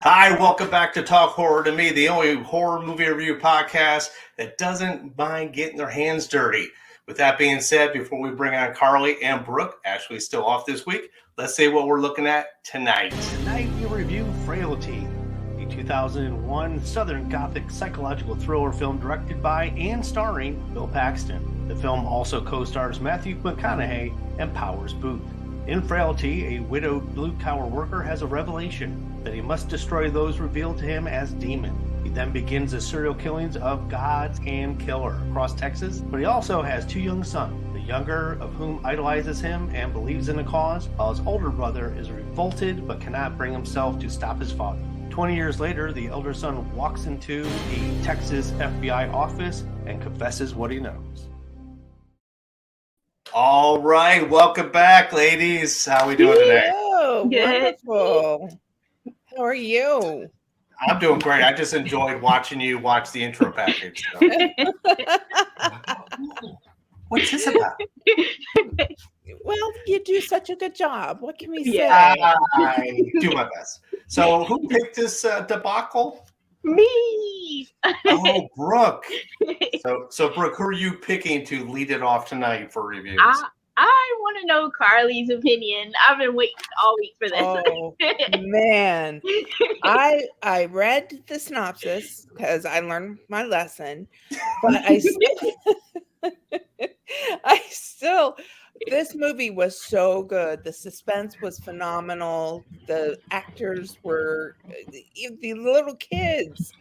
Hi, welcome back to Talk Horror to Me, the only horror movie review podcast that doesn't mind getting their hands dirty. With that being said, before we bring on Carly and Brooke, Ashley's still off this week, let's say what we're looking at tonight. Tonight we review Frailty, the 2001 Southern Gothic psychological thriller film directed by and starring Bill Paxton. The film also co-stars Matthew McConaughey and Powers Boothe. In Frailty, a widowed blue-collar worker has a revelation that he must destroy those revealed to him as demons. He then begins the serial killings of gods and killer across Texas, but he also has two young sons, the younger of whom idolizes him and believes in the cause, while his older brother is revolted but cannot bring himself to stop his father. 20 years later, the elder son walks into a Texas FBI office and confesses what he knows. All right, welcome back, ladies. How are we doing today? Oh, wonderful. How are you? I'm doing great. I just enjoyed watching you watch the intro package. So. What's this about? Well, you do such a good job. What can we say? I do my best. So who picked this debacle? Me. Oh, Brooke. So Brooke, who are you picking to lead it off tonight for reviews? I want to know Carly's opinion. I've been waiting all week for this. Oh, man. I read the synopsis because I learned my lesson, but I still this movie was so good. The suspense was phenomenal. The actors were the little kids.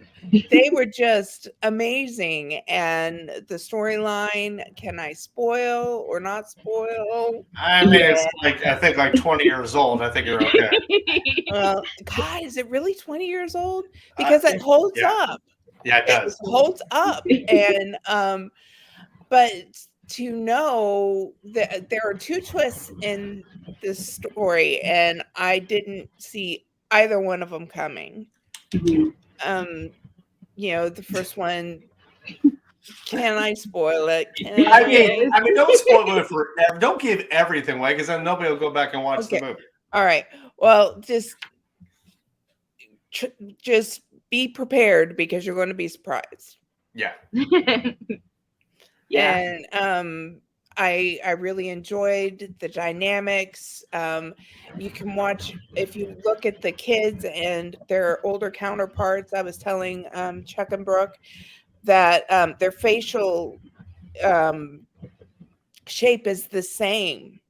They were just amazing. And the storyline, can I spoil or not spoil? I mean, it's like, I think like 20 years old. I think you're okay. God, is it really 20 years old? Because it holds up. Yeah, it does. It holds up. And, but to know that there are two twists in this story, and I didn't see either one of them coming. Mm-hmm. You know, the first one, can I spoil it? I mean, don't spoil it forever. Don't give everything away, because then nobody will go back and watch the movie. All right. Well, just be prepared, because you're going to be surprised. Yeah. Yeah. And I really enjoyed the dynamics. You can watch, if you look at the kids and their older counterparts. I was telling Chuck and Brooke that their facial shape is the same,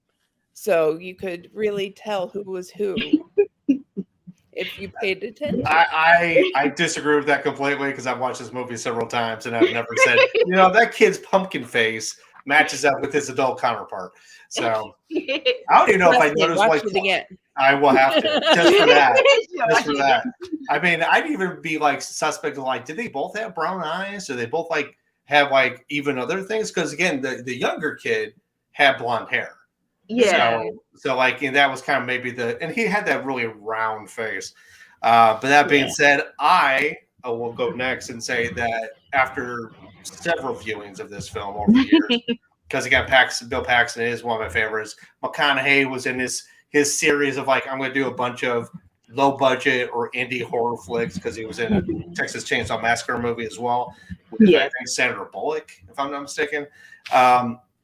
so you could really tell who was who if you paid attention. I disagree with that completely, because I've watched this movie several times and I've never said, that kid's pumpkin face matches up with his adult counterpart. So I don't even know if I noticed. Watch it again. I will have to, just for that. Just for that. I mean, I'd even be like suspect of like, did they both have brown eyes? Or they both like have like even other things? Because again, the younger kid had blonde hair. Yeah. So like, that was kind of maybe and he had that really round face. But that being said, I will go next and say that after several viewings of this film over the years, because again, Bill Paxton is one of my favorites. McConaughey was in his series of like, I'm going to do a bunch of low budget or indie horror flicks, because he was in a Texas Chainsaw Massacre movie as well. With, I think, Sandra Bullock, if I'm not mistaken.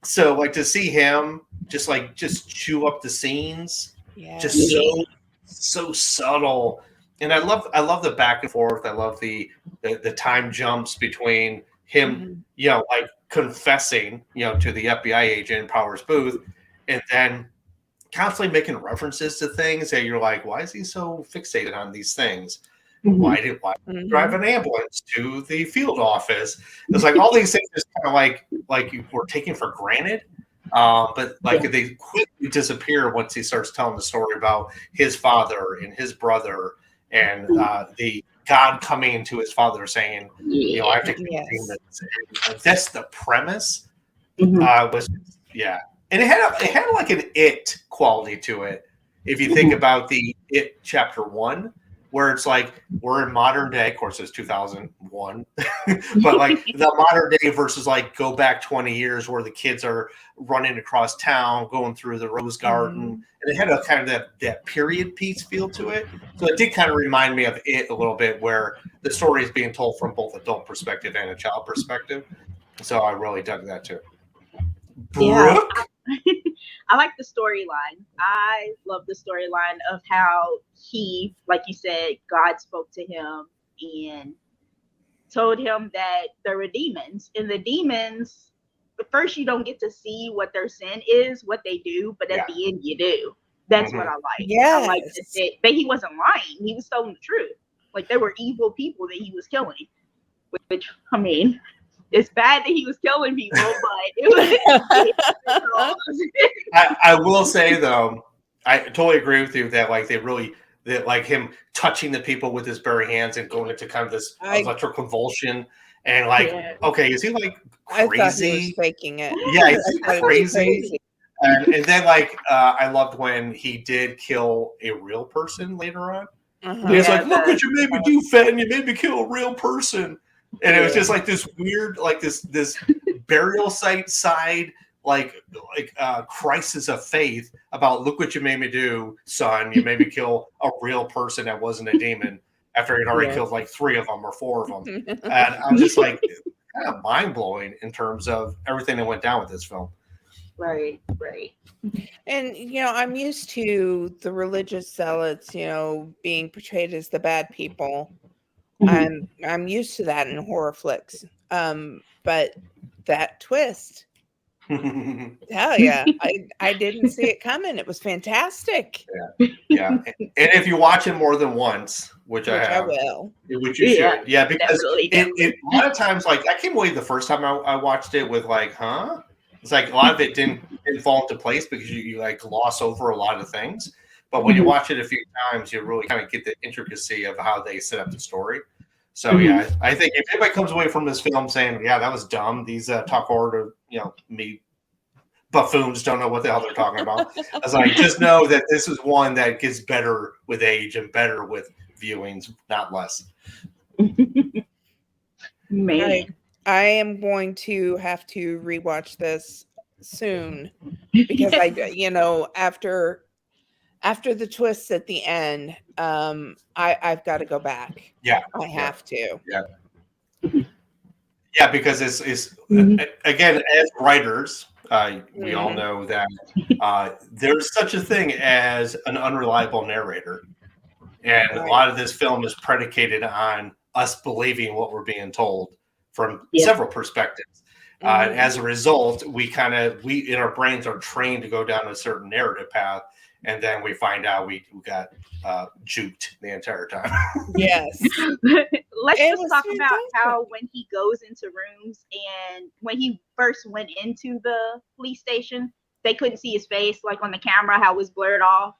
So like to see him just chew up the scenes, just so subtle. And I love the back and forth. I love the time jumps between him, like confessing, to the FBI agent Powers Boothe, and then constantly making references to things that you're like, why is he so fixated on these things? Why did drive an ambulance to the field office? It's like all these things just kind of like you were taken for granted. But like they quickly disappear once he starts telling the story about his father and his brother, and the God coming into his father saying, I have to keep demons. That's the premise. Was and it had like an It quality to it. If you think about the It Chapter 1, where it's like we're in modern day. Of course, it's 2001, but like the modern day versus like go back 20 years where the kids are running across town, going through the rose garden, and it had a kind of that period piece feel to it. So it did kind of remind me of it a little bit, where the story is being told from both adult perspective and a child perspective. So I really dug that too. Brook? Yeah. I like the storyline. I love the storyline of how he, like you said, God spoke to him and told him that there were demons. And the demons, at first you don't get to see what their sin is, what they do, but at the end you do. That's what I like. Yes. I like that he wasn't lying. He was telling the truth. Like, there were evil people that he was killing. Which, I mean, it's bad that he was killing people, but it was. I will say though, I totally agree with you that like that like him touching the people with his bare hands and going into kind of this electrical convulsion and like, okay, is he like crazy? I thought he was faking it. Yeah, he's crazy. And then like I loved when he did kill a real person later on. He's like, look what you made me do, Fenn. You made me kill a real person. And it was just like this weird, like this burial side like crisis of faith about, look what you made me do, son. You made me kill a real person that wasn't a demon after he'd already killed like 3 of them or 4 of them. And I'm just like, kind of mind blowing in terms of everything that went down with this film. Right. And I'm used to the religious zealots, being portrayed as the bad people. I'm used to that in horror flicks. But that twist, hell yeah, I didn't see it coming. It was fantastic. Yeah. And if you watch it more than once, which I will, which you should, because it a lot of times, like, I can't believe the first time I watched it with like, it's like a lot of it didn't fall into place because you like gloss over a lot of things. But when you watch it a few times, you really kind of get the intricacy of how they set up the story. So yeah, I think if anybody comes away from this film saying, "Yeah, that was dumb," these talk horror to me buffoons don't know what the hell they're talking about. I was like, just know that this is one that gets better with age and better with viewings, not less. Man. I am going to have to rewatch this soon because after the twists at the end, I've got to go back. Yeah, I have to. Yeah, because it's again, as writers, we all know that there's such a thing as an unreliable narrator, and a lot of this film is predicated on us believing what we're being told from several perspectives. And as a result, we in our brains are trained to go down a certain narrative path, and then we find out we got juked the entire time. Yes. Let's just talk about how when he goes into rooms and when he first went into the police station, they couldn't see his face, like on the camera, how it was blurred off.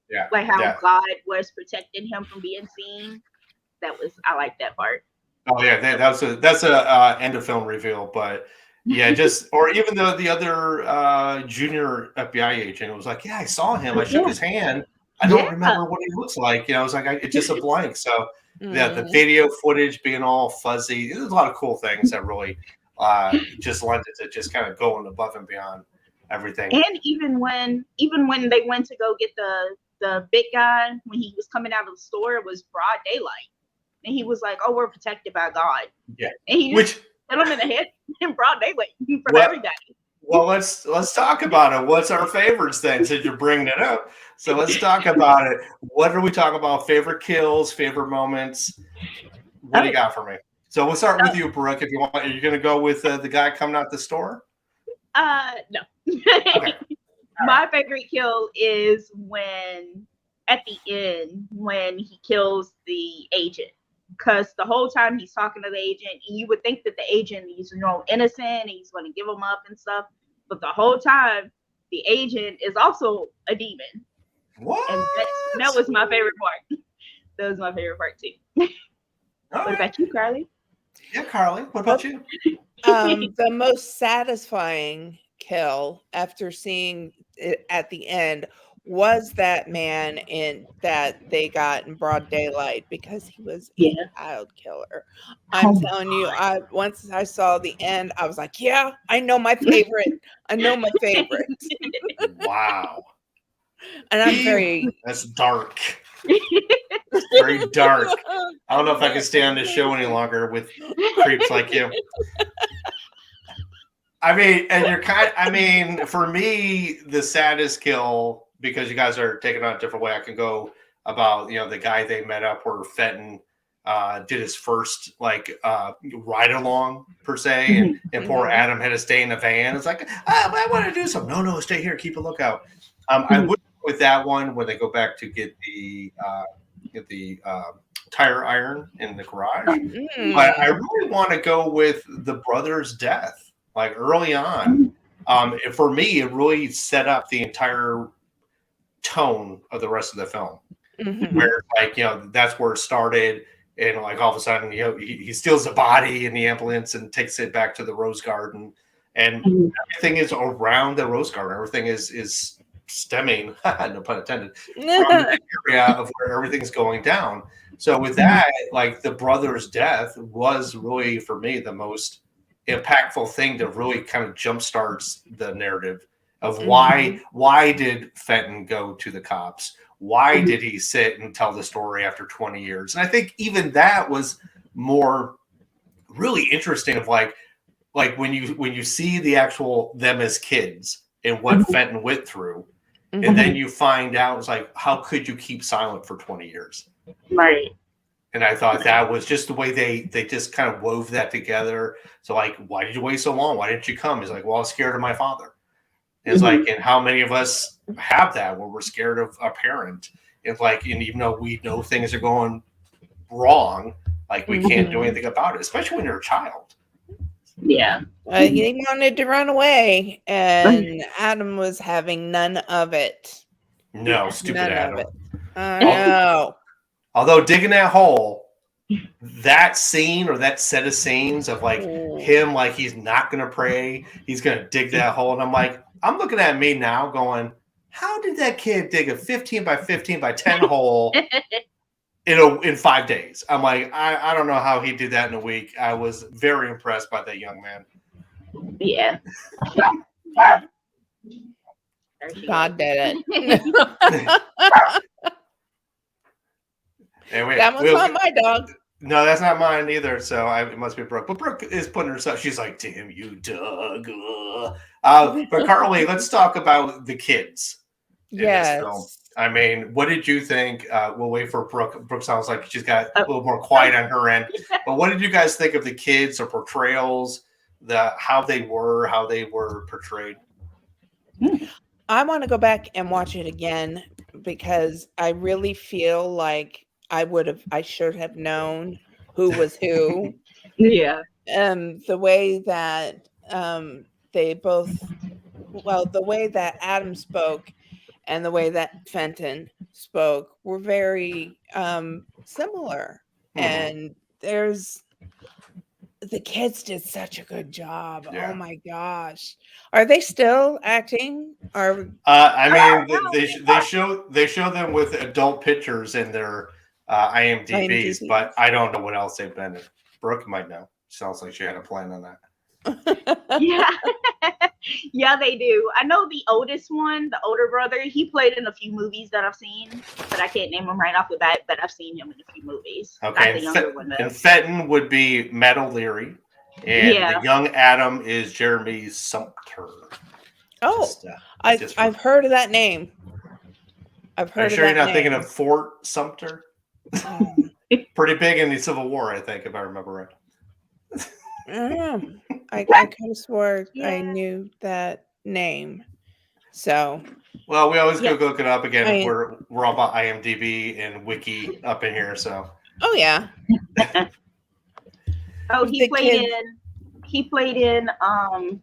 Yeah. Like how God was protecting him from being seen. I like that part. Oh yeah, that's a end of film reveal, but yeah, or even though the other junior FBI agent was like, yeah, I saw him, I shook his hand, I don't remember what he looks like. I was like, it's just a blank. So the video footage being all fuzzy, there's a lot of cool things that really just lend it to just kind of going above and beyond everything. And even when they went to go get the big guy, when he was coming out of the store, it was broad daylight. And he was like, "Oh, we're protected by God." Yeah, and he just hit him in the head in broad daylight from everybody. Well, let's talk about it. What's our favorites then, since you're bringing it up? So let's talk about it. What are we talking about? Favorite kills, favorite moments. What do you got for me? So we'll start with you, Brooke. If you want, are you going to go with the guy coming out the store? No. Okay. My favorite kill is at the end when he kills the agent. Because the whole time he's talking to the agent, and you would think that the agent is innocent and he's going to give him up and stuff. But the whole time, the agent is also a demon. What? And that was my favorite part. That was my favorite part too. What about you, Carly? Yeah, Carly. What about you? The most satisfying kill after seeing it at the end was that man that they got in broad daylight because he was a child killer. I'm telling you, once I saw the end, I was like, yeah, I know my favorite. I know my favorite. Wow. And I'm very That's dark. Very dark. I don't know if I can stay on this show any longer with creeps like you. I mean, and you're for me, the saddest kill, because you guys are taking it on a different way, I can go about, the guy they met up where Fenton did his first ride along per se, and poor Adam had to stay in the van. It's like, I want to do something. No, stay here, keep a lookout. I would with that one when they go back to get the tire iron in the garage, but I really want to go with the brother's death. Like early on, for me, it really set up the entire tone of the rest of the film. Where, that's where it started, and all of a sudden, he steals the body in the ambulance and takes it back to the rose garden, and everything is around the rose garden. Everything is stemming, no pun intended, from the area of where everything's going down. So with that, the brother's death was really, for me, the most impactful thing to really kind of jumpstarts the narrative of why did Fenton go to the cops? Why did he sit and tell the story after 20 years? And I think even that was more really interesting of when you see the actual them as kids and what Fenton went through, and then you find out it's like, how could you keep silent for 20 years? Right. And I thought that was just the way they just kind of wove that together. So why did you wait so long? Why didn't you come? He's like, well, I was scared of my father. And it's and how many of us have that where we're scared of a parent? It's and even though we know things are going wrong, we can't do anything about it, especially when you're a child. Yeah. He wanted to run away, and Adam was having none of it. No, stupid none Adam. Of it. No. Although digging that hole, that scene or that set of scenes of him, he's not going to pray, he's going to dig that hole. And I'm looking at me now going, how did that kid dig a 15 by 15 by 10 hole in 5 days? I'm like, I don't know how he did that in a week. I was very impressed by that young man. Yeah. God did it. Anyway, that was not my dog. No, that's not mine either. So it must be Brooke. But Brooke is putting herself. She's like, "Damn you, Doug." But Carly, let's talk about the kids. Yes. I mean, what did you think? We'll wait for Brooke. Brooke sounds like she's got a little more quiet on her end. But what did you guys think of the kids, or portrayals, how they were portrayed? I want to go back and watch it again because I really feel like I should have known who was who. Yeah. The way that they both, the way that Adam spoke and the way that Fenton spoke were very similar. And the kids did such a good job. Yeah. Oh my gosh. Are they still acting? I mean, they show them with adult pictures in their IMDb's, but I don't know what else they've been in. Brooke might know. Sounds like she had a plan on that. Yeah. Yeah, they do. I know the oldest one, the older brother, he played in a few movies that I've seen, but I can't name him right off the bat, but I've seen him in a few movies. Okay. And Fenton would be Matt O'Leary, and the young Adam is Jeremy Sumpter. Oh, I've heard of that name. I've heard. Are you sure you're not thinking of Fort Sumter? Pretty big in the Civil War, I think, if I remember right. I could have swore I knew that name. So. Well, we always go look it up again. We're all about IMDb and Wiki up in here, so. Oh yeah. He played in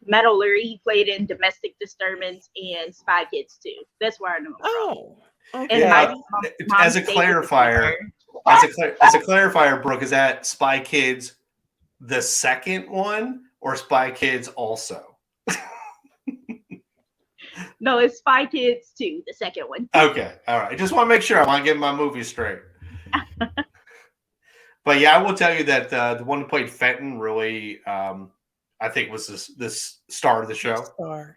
Matt O'Leary. He played in Domestic Disturbance and Spy Kids too. That's where I know him from. Oh. Okay. As a clarifier, Brooke, is that Spy Kids the second one or Spy Kids also? No, it's Spy Kids 2, the second one. Okay, all right. I just want to make sure. I want to get my movie straight. But yeah, I will tell you that the one who played Fenton really, I think, was this star of the show.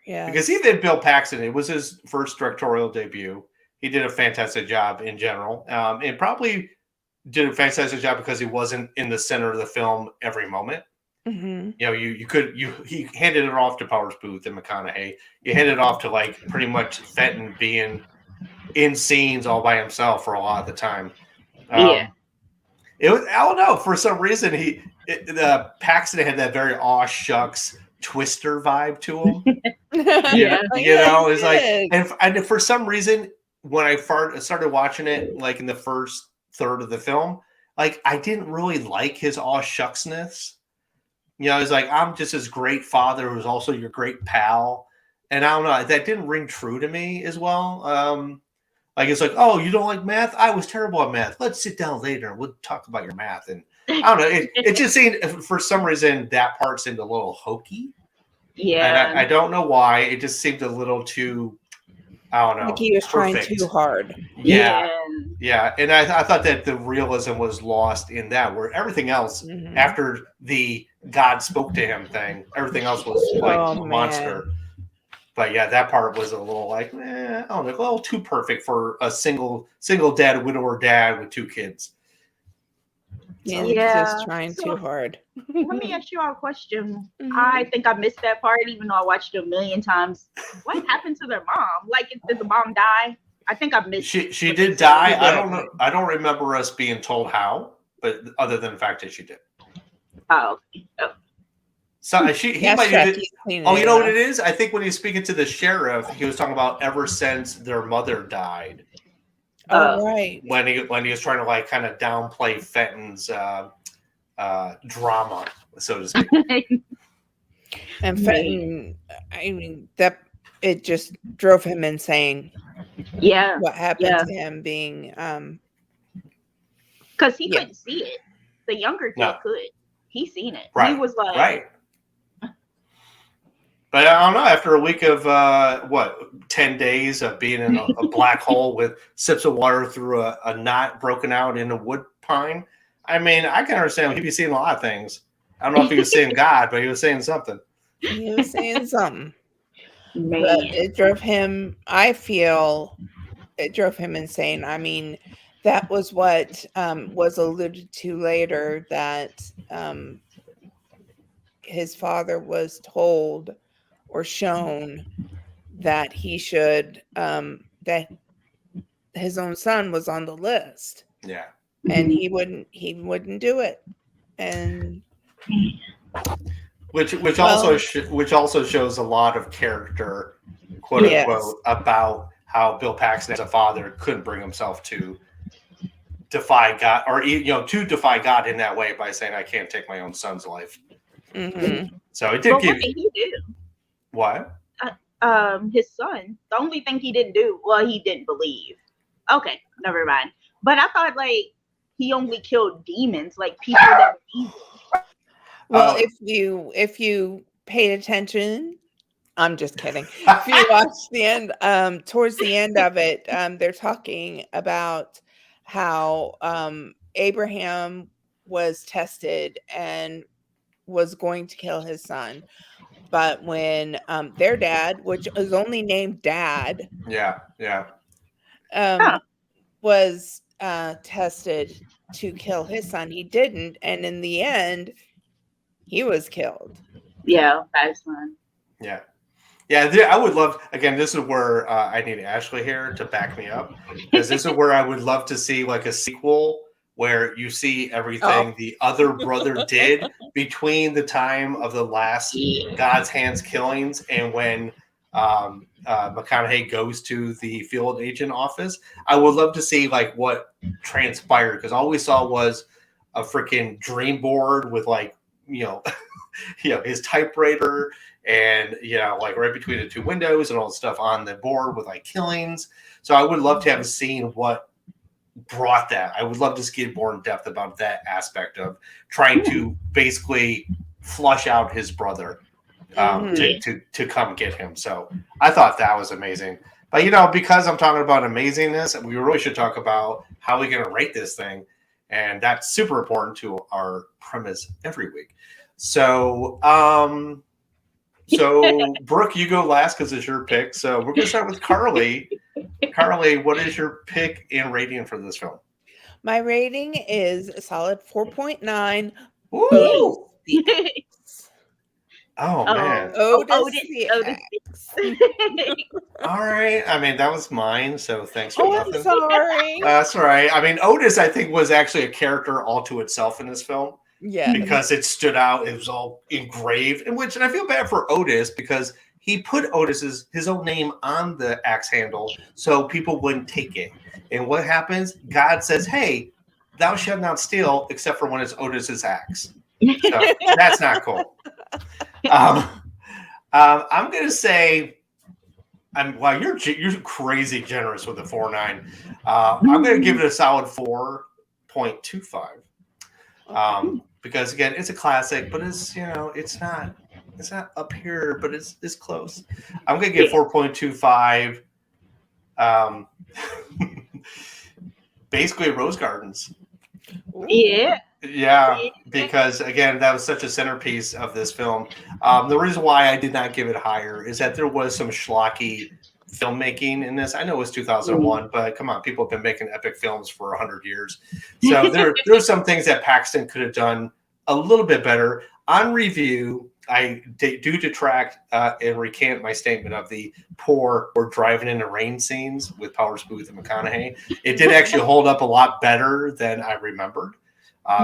Yeah. Because he did Bill Paxton. It was his first directorial debut. He did a fantastic job in general, and probably did a fantastic job because he wasn't in the center of the film every moment. Mm-hmm. You know, he handed it off to Powers Boothe and McConaughey. You handed it off to like pretty much Fenton being in scenes all by himself for a lot of the time. Yeah. It was, I don't know, for some reason the Paxton had that very aw shucks Twister vibe to him. Yeah. You know, it's like, and for some reason when I started watching it, like in the first third of the film, like I didn't really like his aw shucksness. You know, it's like, I'm just his great father who's also your great pal. And I don't know, that didn't ring true to me as well. Like, it's like, oh, you don't like math? I was terrible at math. Let's sit down later and we'll talk about your math. And I don't know, it just seemed, for some reason, that part seemed a little hokey. Yeah. And I don't know why. It just seemed a little too, I don't know. Like he was trying too hard. Yeah. And I thought that the realism was lost in that, where everything else, after the God spoke to him thing, everything else was like a monster. But yeah, that part was a little like, I don't know, a little too perfect for a single dad, widower dad with 2 kids. Yeah, he's just trying too hard. Let me ask you all a question. I think I missed that part, even though I watched it a million times. What happened to their mom? Like, did the mom die? I think I missed. She did die. I don't know. I don't remember us being told how, but other than the fact that she did. Oh. So he might have. Oh, you know what it is? I think when he was speaking to the sheriff, he was talking about ever since their mother died. Oh, right. When he was trying to like kind of downplay Fenton's drama, so to speak. And Fenton, I mean, that it just drove him insane. Yeah. What happened to him being because he couldn't see it. The younger kid could. He seen it. Right. He was like, right. But I don't know. After a week of 10 days of being in a black hole with sips of water through a knot broken out in a wood pine, I mean, I can understand he'd be seeing a lot of things. I don't know if he was seeing God, but he was saying something. He was saying something. Man. But it drove him. I feel it drove him insane. I mean, that was what was alluded to later, that his father was told or shown that he should that his own son was on the list. Yeah. And he wouldn't do it. And which also shows a lot of character, quote unquote, about how Bill Paxton as a father couldn't bring himself to defy God, or to defy God in that way by saying, I can't take my own son's life. So it did what give did he do? What? His son. The only thing he didn't do, he didn't believe. Okay, never mind. But I thought like he only killed demons, like people that were evil. Well, if you paid attention, I'm just kidding. If you watch the end, towards the end of it, they're talking about how Abraham was tested and was going to kill his son. But when their dad, which is only named Dad, was tested to kill his son, he didn't, and in the end, he was killed. Yeah, that's fine. Yeah. I would love. Again, this is where I need Ashley here to back me up, because this is where I would love to see like a sequel where you see everything the other brother did between the time of the last God's Hands killings and when McConaughey goes to the field agent office. I would love to see like what transpired, because all we saw was a freaking dream board with like, his typewriter and, like right between the 2 windows and all the stuff on the board with like killings. So I would love to have seen what brought that. I would love to get more in depth about that aspect of trying to basically flush out his brother to come get him. So I thought that was amazing. But because I'm talking about amazingness, we really should talk about how we're going to rate this thing, and that's super important to our premise every week. So, Brooke, you go last because it's your pick. So we're going to start with Carly. Carly, what is your pick and rating for this film? My rating is a solid 4.9. Ooh. Oh man, Otis the X. All right. I mean, that was mine. So thanks for nothing. I'm sorry. That's all right. I mean, Otis, I think, was actually a character all to itself in this film. Yeah. Because it stood out. It was all engraved. And I feel bad for Otis because he put his own name on the axe handle so people wouldn't take it. And what happens? God says, "Hey, thou shalt not steal," except for when it's Otis's axe. So that's not cool. I'm gonna say, you're crazy generous with the 4.9. I'm gonna give it a solid 4.25. Because again, it's a classic, but it's it's not up here, but it's close. I'm gonna give 4.25. Basically, Rose Gardens. Yeah, because again, that was such a centerpiece of this film. The reason why I did not give it higher is that there was some schlocky filmmaking in this. I know it was 2001, but come on, people have been making epic films for 100 years. So there's some things that Paxton could have done a little bit better. On review, I do detract and recant my statement of the poor or driving in the rain scenes with Powers, Boothe, and McConaughey. It did actually hold up a lot better than I remembered.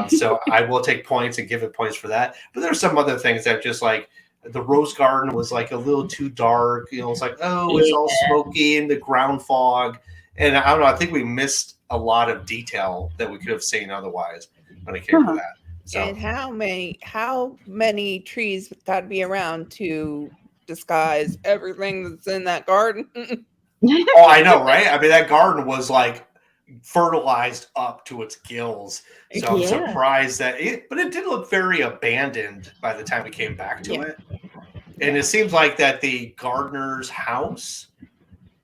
So I will take points and give it points for that. But there's some other things that just like the Rose Garden was like a little too dark. It's like, it's all smoky and the ground fog. And I don't know, I think we missed a lot of detail that we could have seen otherwise when it came to that. So. And how many trees got to be around to disguise everything that's in that garden? Oh, I know, right? I mean, that garden was like fertilized up to its gills. So I'm surprised that but it did look very abandoned by the time we came back to it. And it seems like that the gardener's house,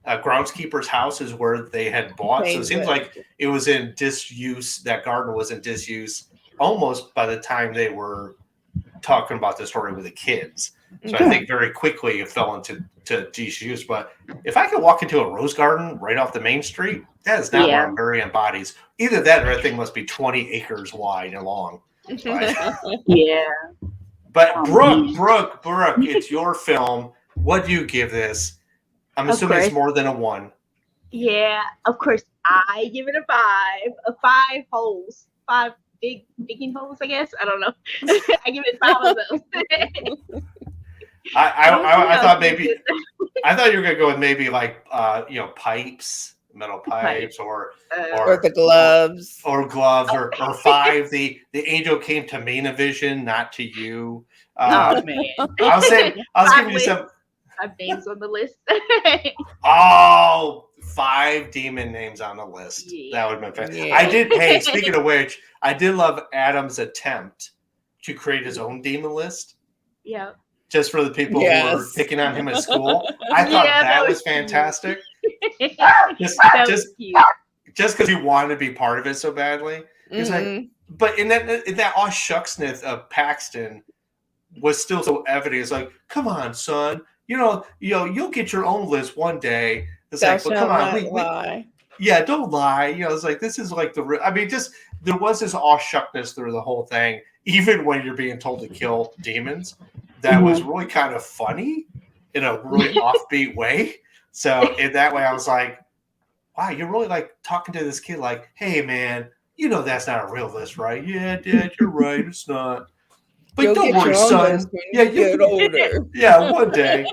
groundskeeper's house, is where they had bought. So it seems like it was in disuse. That garden was in disuse almost by the time they were talking about the story with the kids. So I think very quickly it fell into disuse. But if I could walk into a rose garden right off the main street, that is not where I'm very embodies. Either that or that thing must be 20 acres wide and long. But Brooke, it's your film. What do you give this? I'm assuming it's more than a 1. Yeah, of course. I give it a 5. 5 holes. 5 big digging holes, I guess. I don't know. I give it 5 of those. I thought maybe I thought you were gonna go with maybe like pipes, metal pipes, or the gloves, or 5. The angel came to Mainavision, not to you. Oh man! I was giving you some. 5 names on the list. 5 demon names on the list. That would have been fantastic. I did. Hey, speaking of which, I did love Adam's attempt to create his own demon list. Yeah. Just for the people who were picking on him at school. I thought that was fantastic. Just because he wanted to be part of it so badly. He's like, but in that aw shucksness of Paxton was still so evident. It's like, come on, son. You'll get your own list one day. It's like, but come on, lie. Yeah, don't lie. It's like this is like there was this aw shuckness through the whole thing, even when you're being told to kill demons. That was really kind of funny in a really offbeat way. So in that way, I was like, wow, you're really like talking to this kid like, hey, man, that's not a real list, right? Yeah, Dad, you're right. It's not. But You'll don't worry, son. Yeah, you get older. Yeah, one day.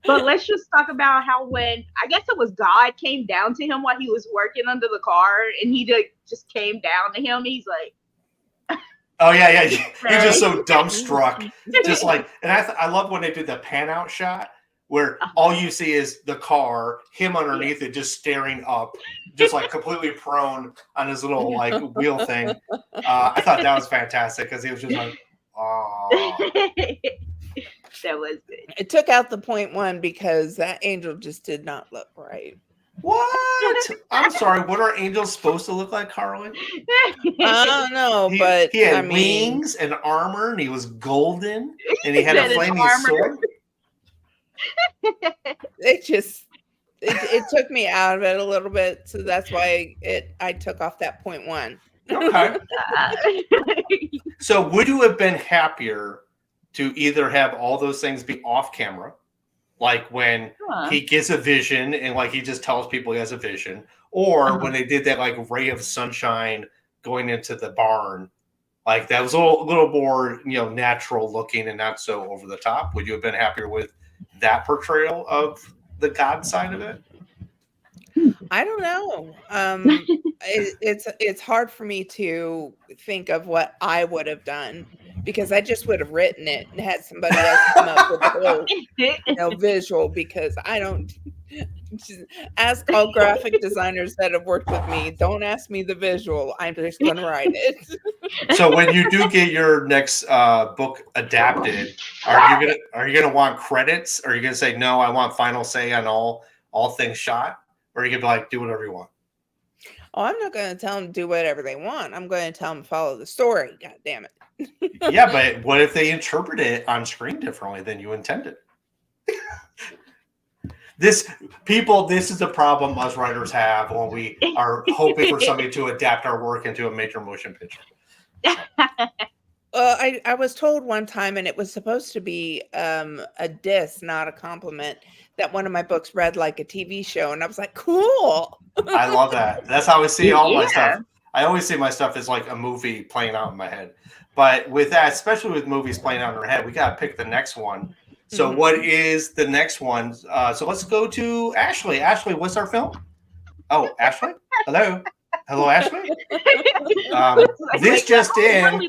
But let's just talk about how when, I guess it was God came down to him while he was working under the car, and he just came down to him. He's like, oh yeah, he's just so dumbstruck, just like. And I love when they did the pan out shot where all you see is the car, him underneath it, just staring up, just like completely prone on his little like wheel thing. I thought that was fantastic because he was just like, oh. That was good. It took out the 0.1 because that angel just did not look right. What? I'm sorry. What are angels supposed to look like, Carly? I don't know, but he had I mean, wings and armor, and he was golden, and he had a flaming sword. It took me out of it a little bit, so that's why I took off that 0.1. Okay. So would you have been happier to either have all those things be off camera, like when he gets a vision and like he just tells people he has a vision, or when they did that like ray of sunshine going into the barn, like that was a little more, natural looking and not so over the top? Would you have been happier with that portrayal of the God side of it? I don't know. It's hard for me to think of what I would have done, because I just would have written it and had somebody else come up with the whole visual, because I don't. Ask all graphic designers that have worked with me. Don't ask me the visual. I'm just going to write it. So when you do get your next book adapted, are you gonna want credits? Or are you gonna say no? I want final say on all things shot, or are you gonna be like, do whatever you want? Oh, I'm not going to tell them to do whatever they want. I'm going to tell them to follow the story. God damn it. Yeah, but what if they interpret it on screen differently than you intended? This is a problem us writers have when we are hoping for somebody to adapt our work into a major motion picture. I was told one time, and it was supposed to be a diss, not a compliment, that one of my books read like a TV show, and I was like, cool. I love that. That's how I see all my stuff. I always see my stuff as like a movie playing out in my head. But with that, especially with movies playing out in our head, we got to pick the next one. So what is the next one? So let's go to Ashley. Ashley, what's our film? Oh, Ashley? Hello? Hello, Ashley? This just in.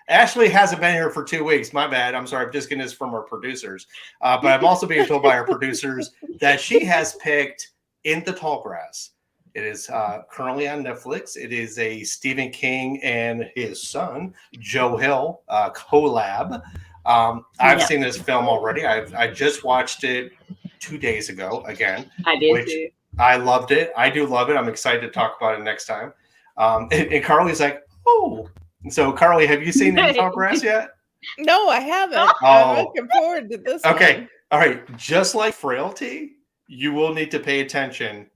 Ashley hasn't been here for 2 weeks. My bad. I'm sorry. I'm just getting this from our producers. But I'm also being told by our producers that she has picked In the Tall Grass. It is currently on Netflix. It is a Stephen King and his son, Joe Hill, collab. I've seen this film already. I just watched it 2 days ago again. I did too. I loved it. I do love it. I'm excited to talk about it next time. And Carly's like, oh. So, Carly, have you seen In the Tall Grass yet? No, I haven't. I'm looking forward to this Okay. one. All right. Just like Frailty, you will need to pay attention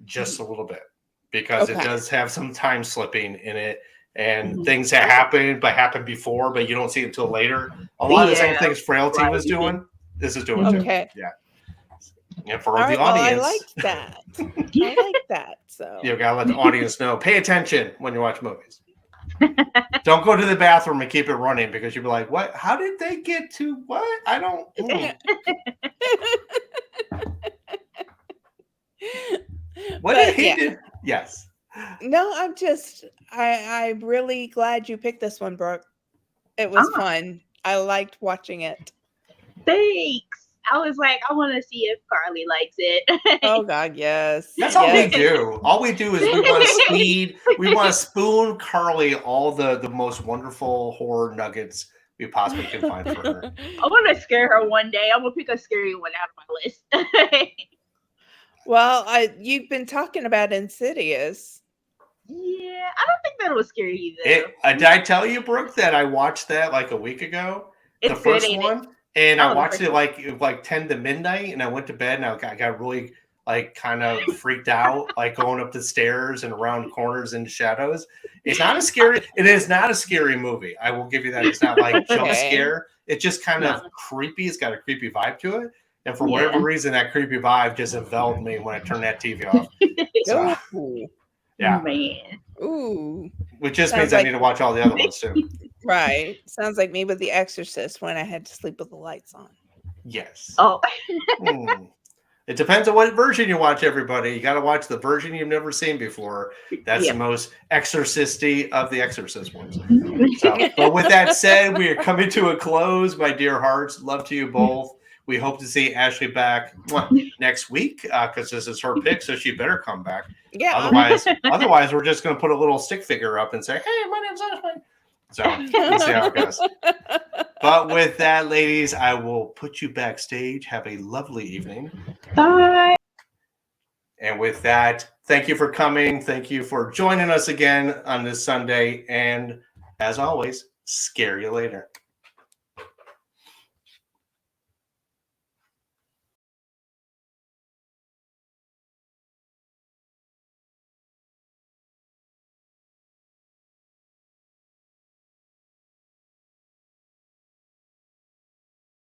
just a little bit, because it does have some time slipping in it, and things that happened before, but you don't see it until later. A lot of the same things Frailty was doing, this is doing too. Yeah. And for the audience, I liked that. I like that. So you gotta let the audience know. Pay attention when you watch movies. Don't go to the bathroom and keep it running, because you'll be like, "What? How did they get to what? I don't." What did he do? Yes. No, I'm really glad you picked this one, Brooke. It was fun. I liked watching it. Thanks. I was like, I want to see if Carly likes it. Oh God, yes. That's all we do. All we do is we want to spoon Carly all the most wonderful horror nuggets we possibly can find for her. I want to scare her one day. I'm gonna pick a scary one out of my list. Well, you've been talking about Insidious. Yeah, I don't think that was scary either. Did I tell you, Brooke, that I watched that like a week ago? It's the first good, one. And I watched it like 10 to midnight, and I went to bed, and I got really like kind of freaked out, like going up the stairs and around corners into shadows. It is not a scary movie. I will give you that. It's not like jump scare. It's just kind of creepy. It's got a creepy vibe to it. And for whatever reason, that creepy vibe just enveloped me when I turned that TV off. So, yeah. Man. Ooh. Which just means I need to watch all the other ones too. Right. Sounds like me with The Exorcist when I had to sleep with the lights on. Yes. Oh. It depends on what version you watch, everybody. You got to watch the version you've never seen before. That's the most exorcisty of the Exorcist ones. So, but with that said, we are coming to a close, my dear hearts. Love to you both. We hope to see Ashley back next week, because this is her pick, so she better come back. Yeah. Otherwise, we're just going to put a little stick figure up and say, "Hey, my name's Ashley." So we'll see how it goes. But with that, ladies, I will put you backstage. Have a lovely evening. Bye. And with that, thank you for coming. Thank you for joining us again on this Sunday. And as always, scare you later.